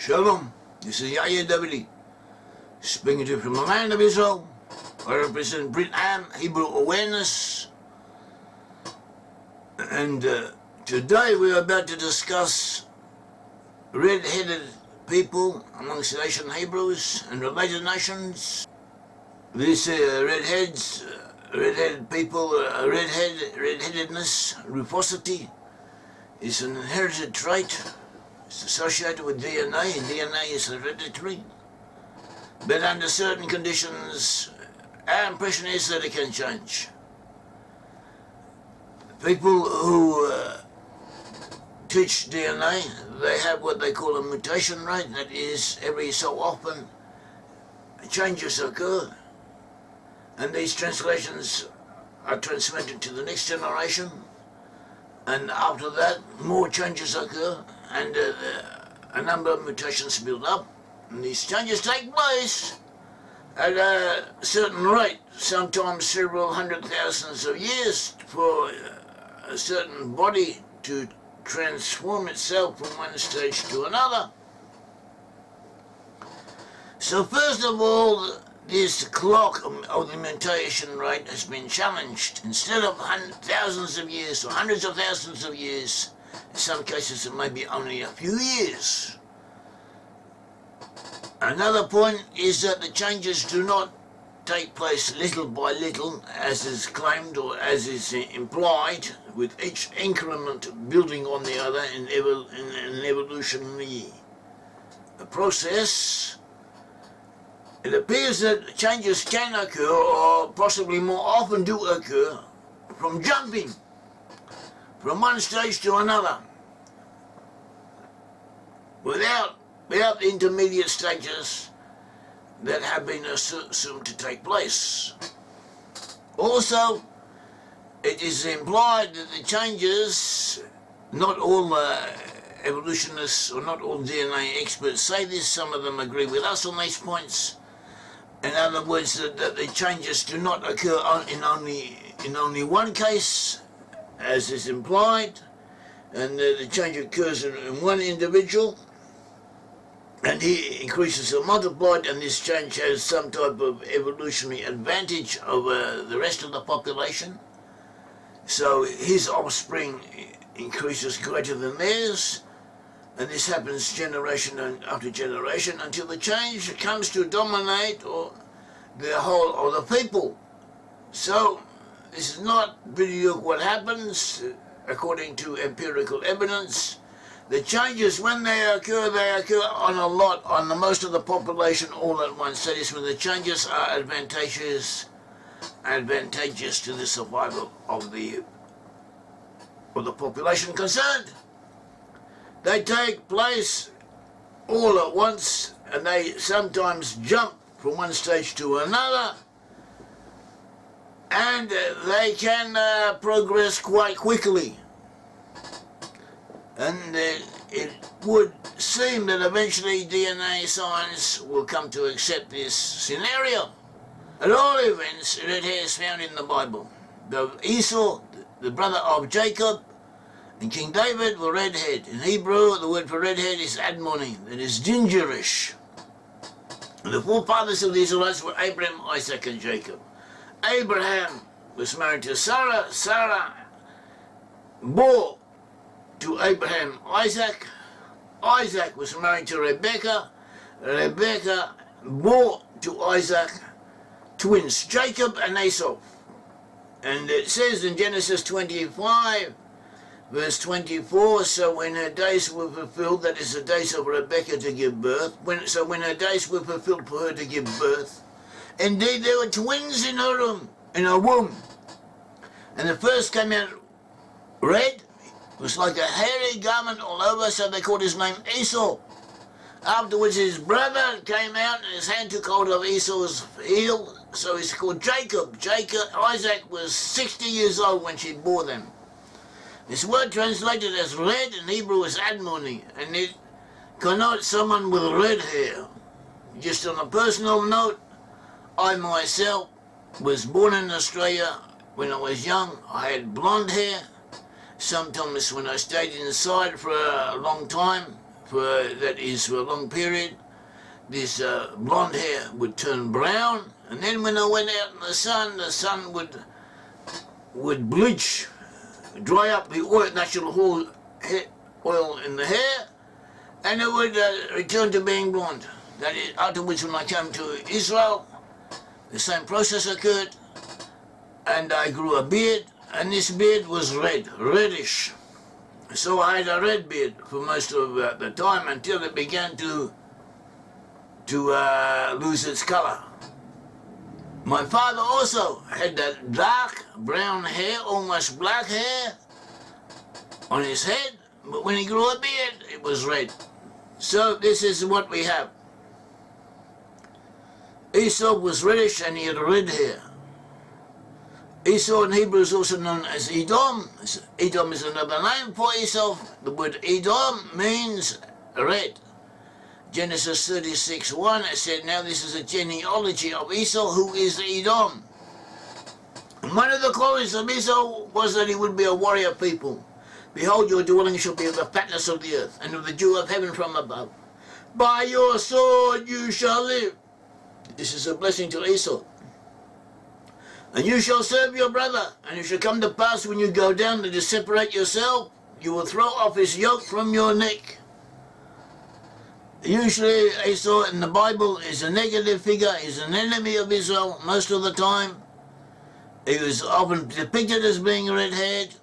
Shalom, this is Yair Davidiy, speaking to you from the land of Israel. I represent Brit-Am, Hebrew awareness, and today we are about to discuss red-headed people amongst the nation Hebrews and related nations. These redheads, red-headed people, red-headedness, rufosity, is an inherited trait. It's associated with DNA, and DNA is hereditary. But under certain conditions, our impression is that it can change. People who teach DNA, they have what they call a mutation rate. That is, every so often, changes occur. And these translations are transmitted to the next generation. And after that, more changes occur, and a number of mutations build up. And these changes take place at a certain rate, sometimes several hundred thousands of years, for a certain body to transform itself from one stage to another. So first of all, this clock of the mutation rate has been challenged. Instead of thousands of years or hundreds of thousands of years, in some cases it may be only a few years. Another point is that the changes do not take place little by little, as is claimed or as is implied, with each increment building on the other in an evolutionary process. It appears that changes can occur, or possibly more often do occur, from jumping from one stage to another, without intermediate stages that have been assumed to take place. Also, it is implied that the changes, not all evolutionists or not all DNA experts say this, some of them agree with us on these points. In other words, that the changes do not occur in only one case, as is implied, and the change occurs in one individual, and he increases or multiplied, and this change has some type of evolutionary advantage over the rest of the population. So his offspring increases greater than theirs, and this happens generation after generation until the change comes to dominate or the whole of the people. So this is not really what happens according to empirical evidence. The changes, when they occur on a lot, on the most of the population all at once. That is, when the changes are advantageous to the survival of the population concerned. They take place all at once, and they sometimes jump from one stage to another, and they can progress quite quickly. And it would seem that eventually DNA science will come to accept this scenario. At all events, it is found in the Bible. Esau, the brother of Jacob, and King David were redhead. In Hebrew, the word for redhead is admoni, that is gingerish. The forefathers of the Israelites were Abraham, Isaac, and Jacob. Abraham was married to Sarah. Sarah bore to Abraham Isaac. Isaac was married to Rebekah. Rebekah bore to Isaac twins, Jacob and Esau. And it says in Genesis 25, verse 24, so when her days were fulfilled, that is the days of Rebekah to give birth, when her days were fulfilled for her to give birth, indeed there were twins in her womb. And the first came out red, it was like a hairy garment all over, so they called his name Esau. Afterwards his brother came out and his hand took hold of Esau's heel, so he's called Jacob. Isaac was 60 years old when she bore them. This word translated as red in Hebrew is admoni, and it connotes someone with red hair. Just on a personal note, I myself was born in Australia. When I was young, I had blonde hair. Sometimes when I stayed inside for a long time, that is for a long period. This blonde hair would turn brown, and then when I went out in the sun would bleach, dry up the oil, natural oil in the hair, and it would return to being blonde. That is, afterwards when I came to Israel, the same process occurred, and I grew a beard, and this beard was reddish. So I had a red beard for most of the time until it began to lose its color. My father also had that dark brown hair, almost black hair on his head, but when he grew a beard, it was red. So this is what we have. Esau was reddish and he had red hair. Esau in Hebrew is also known as Edom. Edom is another name for Esau. The word Edom means red. Genesis 36:1 said, now this is a genealogy of Esau, who is Edom. And one of the qualities of Esau was that he would be a warrior people. Behold, your dwelling shall be of the fatness of the earth, and of the dew of heaven from above. By your sword you shall live. This is a blessing to Esau. And you shall serve your brother, and it shall come to pass when you go down to separate yourself, you will throw off his yoke from your neck. Usually Esau in the Bible is a negative figure, he's an enemy of Israel most of the time. He was often depicted as being red-haired.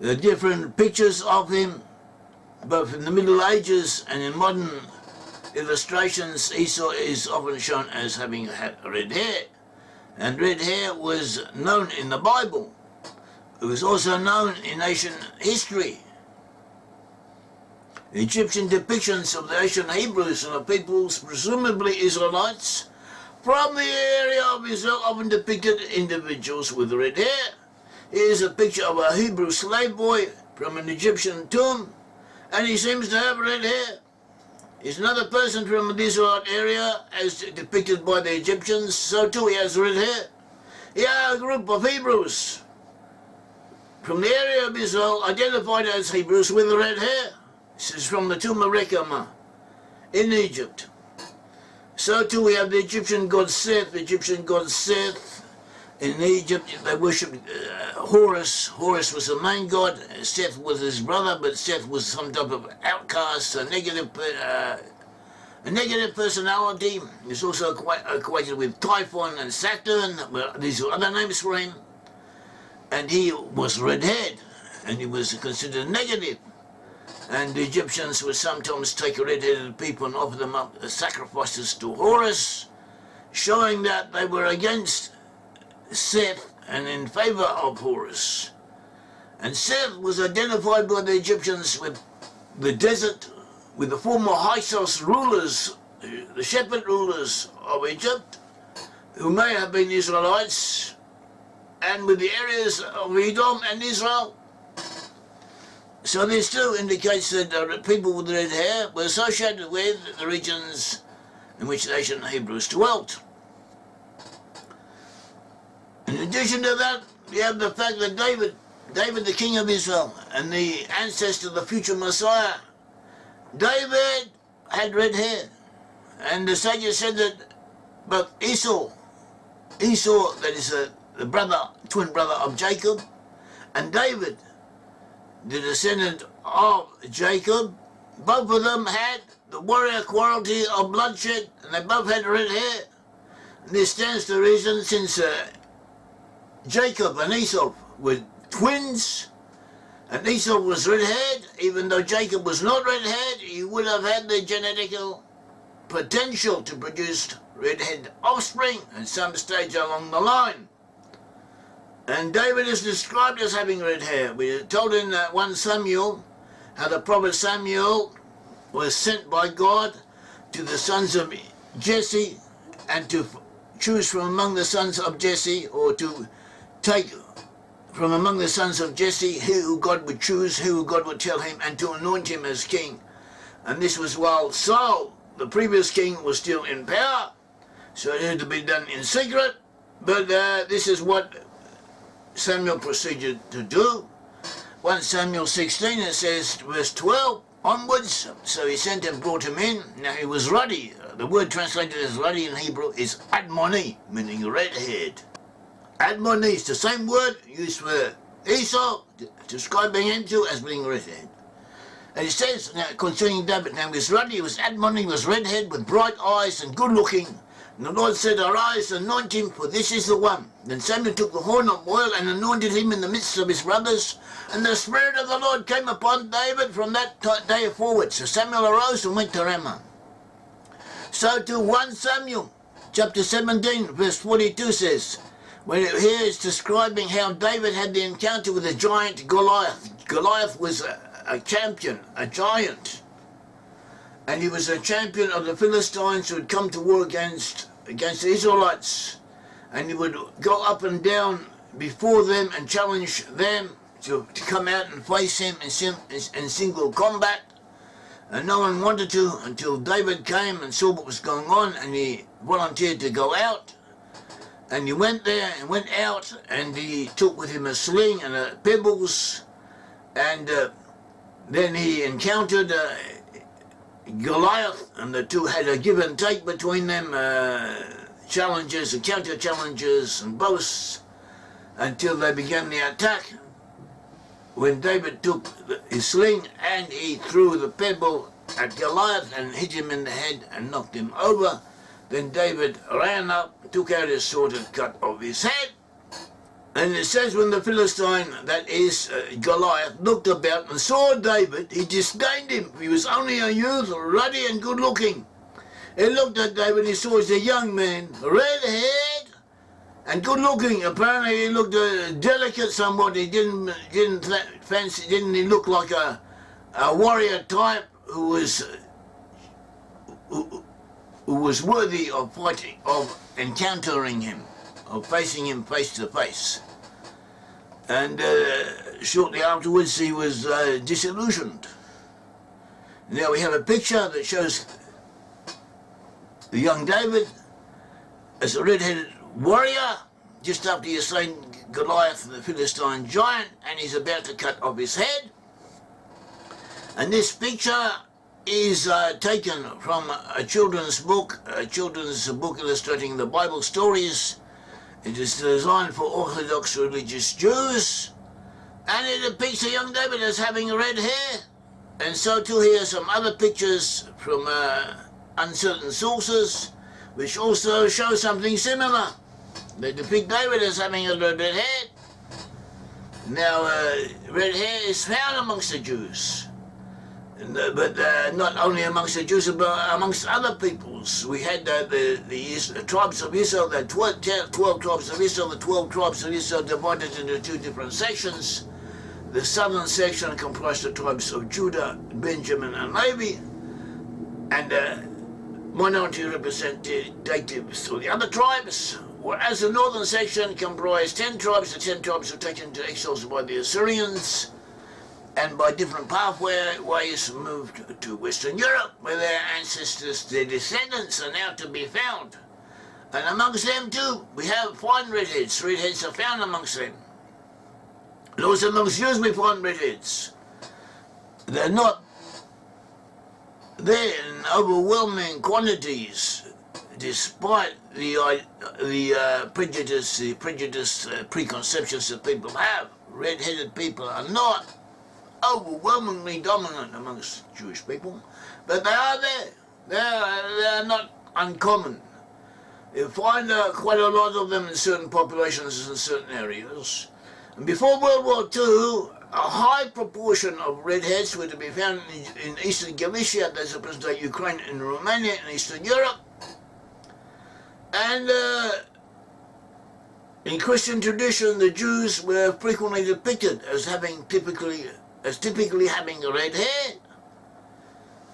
There are different pictures of him, both in the Middle Ages and in modern illustrations. Esau is often shown as having had red hair, and red hair was known in the Bible. It was also known in ancient history. Egyptian depictions of the ancient Hebrews and of peoples, presumably Israelites, from the area of Israel often depicted individuals with red hair. Here's a picture of a Hebrew slave boy from an Egyptian tomb, and he seems to have red hair. He's another person from the Israelite area, as depicted by the Egyptians, so too he has red hair. Here a group of Hebrews from the area of Israel identified as Hebrews with red hair. This is from the tomb of Brit-Am in Egypt. So too we have the Egyptian god Seth. The Egyptian god Seth, in Egypt they worshipped Horus. Horus was the main god. Seth was his brother, but Seth was some type of outcast, a negative personality. He's also equated with Typhon and Saturn. Well, these are other names for him. And he was red-haired, and he was considered negative. And the Egyptians would sometimes take red-headed people and offer them up as sacrifices to Horus, showing that they were against Seth and in favor of Horus. And Seth was identified by the Egyptians with the desert, with the former Hyksos rulers, the shepherd rulers of Egypt, who may have been Israelites, and with the areas of Edom and Israel. So this too indicates that people with red hair were associated with the regions in which the ancient Hebrews dwelt. In addition to that, we have the fact that David the king of Israel and the ancestor of the future Messiah, David had red hair. And the sages said that both Esau, that is the twin brother of Jacob, and David, the descendant of Jacob, both of them had the warrior quality of bloodshed, and they both had red hair. And this stands to reason, since Jacob and Esau were twins, and Esau was red-haired, even though Jacob was not red-haired, he would have had the genetical potential to produce red-haired offspring at some stage along the line. And David is described as having red hair. We are told in 1 Samuel how the prophet Samuel was sent by God to the sons of Jesse, and to choose from among the sons of Jesse, or to take from among the sons of Jesse who God would choose, who God would tell him, and to anoint him as king. And this was while Saul, the previous king, was still in power, so it had to be done in secret. But this is what Samuel proceeded to do. 1 Samuel 16, it says, verse 12 onwards, so he sent and brought him in. Now he was ruddy. The word translated as ruddy in Hebrew is admoni, meaning red-haired. Admoni is the same word used for Esau, describing him to as being red-haired. And it says, now concerning David, now he was ruddy, he was admoni, he was red-haired with bright eyes and good-looking. And the Lord said, arise, anoint him, for this is the one. Then Samuel took the horn of oil and anointed him in the midst of his brothers. And the Spirit of the Lord came upon David from that day forward. So Samuel arose and went to Ramah. So to 1 Samuel, chapter 17, verse 42 says, when here it's describing how David had the encounter with the giant Goliath. Goliath was a champion, a giant. And he was a champion of the Philistines who had come to war against the Israelites. And he would go up and down before them and challenge them to come out and face him in single combat. And no one wanted to until David came and saw what was going on, and he volunteered to go out. And he went there and went out, and he took with him a sling and pebbles. And then he encountered Goliath, and the two had a give and take between them, challenges and counter challenges and boasts, until they began the attack. When David took his sling and he threw the pebble at Goliath and hit him in the head and knocked him over, then David ran up, took out his sword and cut off his head. And it says when the Philistine, that is Goliath, looked about and saw David, he disdained him. He was only a youth, ruddy and good looking. He looked at David and he saw he's a young man, red-haired and good looking. Apparently he looked delicate somewhat. He didn't fancy, didn't he look like a warrior type who was worthy of fighting, of encountering him, of facing him face to face. And shortly afterwards he was disillusioned. Now we have a picture that shows the young David as a red-headed warrior just after he has slain Goliath, the Philistine giant, and he's about to cut off his head. And this picture is taken from a children's book illustrating the Bible stories. It is designed for Orthodox religious Jews, and it depicts a young David as having red hair. And so too here are some other pictures from uncertain sources, which also show something similar. They depict David as having a red hair. Now, red hair is found amongst the Jews. But not only amongst the Jews, but amongst other peoples. We had the tribes of Israel, the 12 tribes of Israel. The 12 tribes of Israel divided into two different sections. The southern section comprised the tribes of Judah, Benjamin, and Levi, and minority representatives of the other tribes. Whereas the northern section comprised 10 tribes. The 10 tribes were taken to exiles by the Assyrians, and by different pathways moved to Western Europe, where their ancestors, their descendants, are now to be found. And amongst them too, we have fine redheads. Redheads are found amongst them. And also amongst Jews we find redheads. They're not there in overwhelming quantities, despite the preconceptions that people have. Red-headed people are not overwhelmingly dominant amongst Jewish people, but they are there. They are not uncommon. You find quite a lot of them in certain populations in certain areas. And before World War II, a high proportion of redheads were to be found in Eastern Galicia, that's the present-day Ukraine, and Romania, and Eastern Europe. And in Christian tradition, the Jews were frequently depicted as typically having red hair.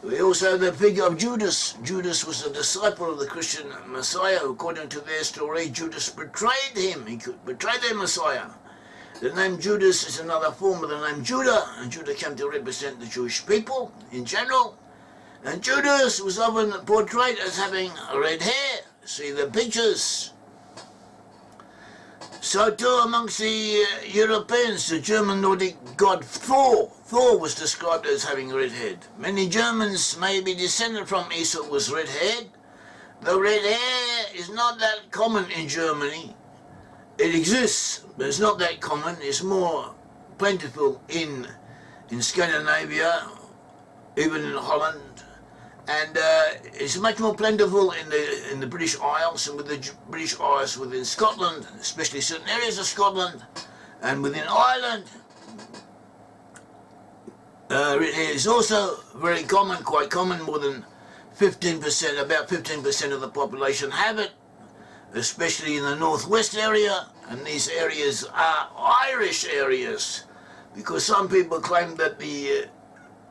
We also have the figure of Judas. Judas was a disciple of the Christian Messiah. According to their story, Judas betrayed him. He could betray their Messiah. The name Judas is another form of the name Judah, and Judah came to represent the Jewish people in general. And Judas was often portrayed as having red hair. See the pictures. So too amongst the Europeans, the German Nordic god Thor. Thor was described as having red hair. Many Germans may be descended from Esau was red-haired. Though red hair is not that common in Germany, it exists, but it's not that common. It's more plentiful in Scandinavia, even in Holland, and it's much more plentiful in the British Isles and with the British Isles within Scotland, especially certain areas of Scotland, and within Ireland. Red hair is also very common, quite common. More than 15%, about 15% of the population have it, especially in the northwest area, and these areas are Irish areas, because some people claim that the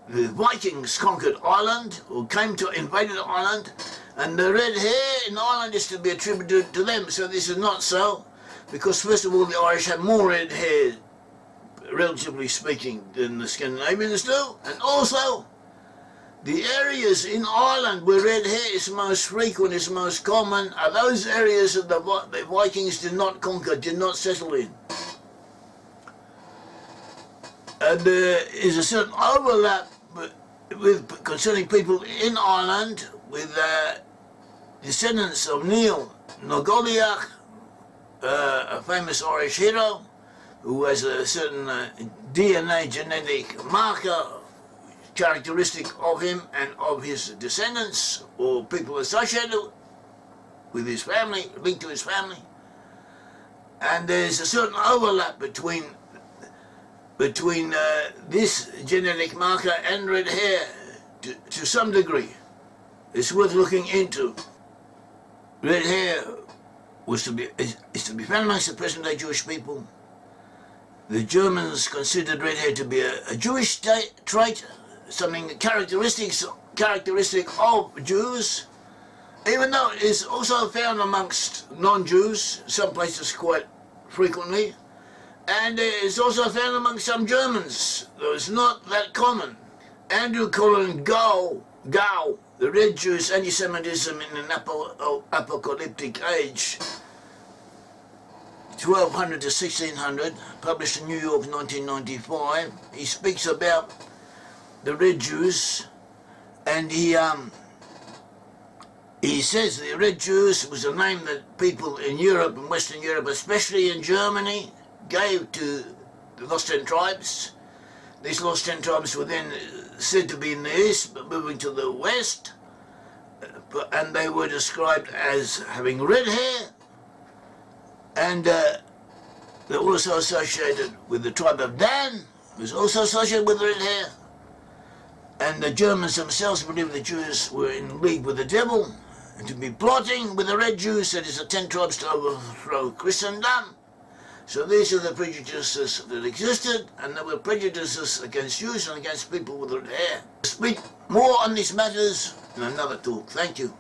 Vikings conquered Ireland, or came to invaded Ireland, and the red hair in Ireland is to be attributed to them. So this is not so, because first of all the Irish have more red hair, relatively speaking, than the Scandinavians do, and also the areas in Ireland where red hair is most frequent, is most common, are those areas that the Vikings did not conquer, did not settle in. And there is a certain overlap with concerning people in Ireland with descendants of Neil Nogoliach, a famous Irish hero who has a certain DNA genetic marker characteristic of him and of his descendants or people associated with his family, linked to his family. And there's a certain overlap between this genetic marker and red hair to some degree. It's worth looking into. Red hair is to be found amongst the present-day Jewish people. The Germans considered red hair to be a Jewish trait, something characteristic of Jews, even though it's also found amongst non-Jews, some places quite frequently, and it's also found among some Germans, though it's not that common. Andrew Colin Gow, The Red Jews, Anti-Semitism in an Apocalyptic Age, 1200 to 1600, published in New York 1995. He speaks about the Red Jews, and he says the Red Jews was a name that people in Europe and Western Europe, especially in Germany, gave to the Lost Ten Tribes. These Lost Ten Tribes were then said to be in the east, but moving to the west, and they were described as having red hair, and they're also associated with the tribe of Dan, who's also associated with red hair. And the Germans themselves believed the Jews were in league with the devil, and to be plotting with the Red Jews, that is the 10 tribes, to overthrow Christendom. So these are the prejudices that existed, and there were prejudices against Jews and against people with red hair. Speak more on these matters in another talk. Thank you.